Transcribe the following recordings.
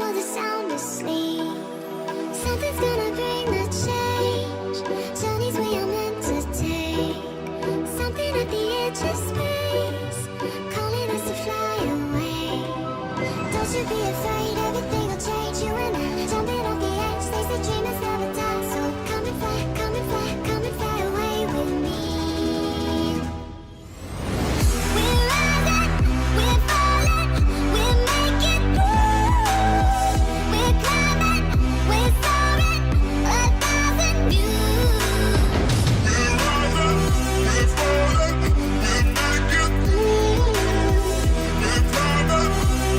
was a sound asleep. Something's gonna bring the change. Journeys we are meant to take. Something at the edge of space, calling us to fly away. Don't you be afraid, everything will change. You and I, jumping off the edge. They say dreamers never die. So come and fly, come and fly, come and fly away with me. We're rising, we're falling, we're making through. We're climbing, we're soaring, 1,000 views. We're rising, we're falling, we're making through. We're climbing,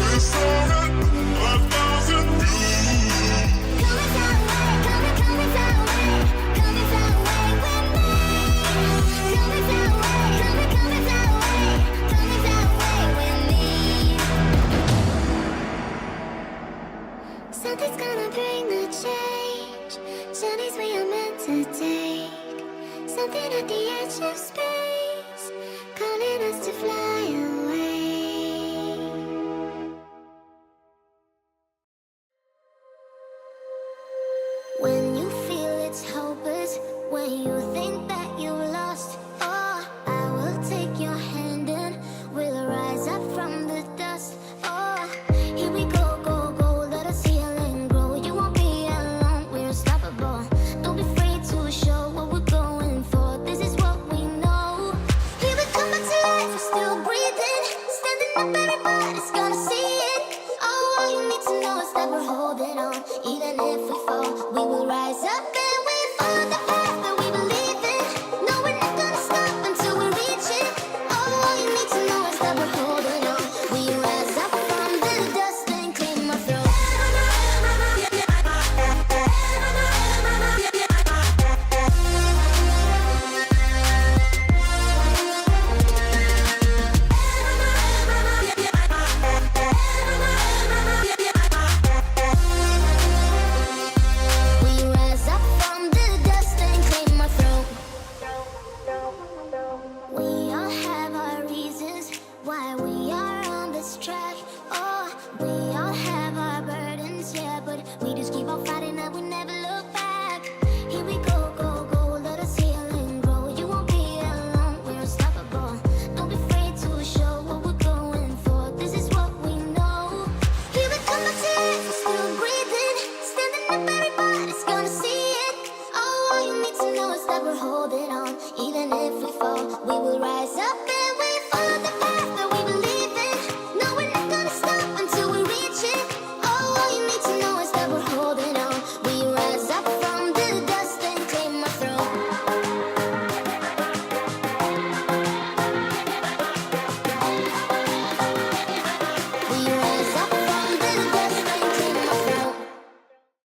we're soaring, 1,000 views. Come and fly away, come and fly away, come and fly away with me. Come and fly away, come and fly away, come and fly away with me. Something's gonna bring the change. Journeys we are meant to take. Something at the edge of space, calling us to fly away. When you feel it's hopeless, when you think that you lost, oh, I will take your hand and we'll rise up from the dust. Oh, here we go, go, go, let us heal and grow. You won't be alone, we're unstoppable. Don't be afraid to show what we're going for. This is what we know. Here we come back to life, we're still breathing. Standing up, everybody's gonna see it. Oh, all you need to know is that we're holding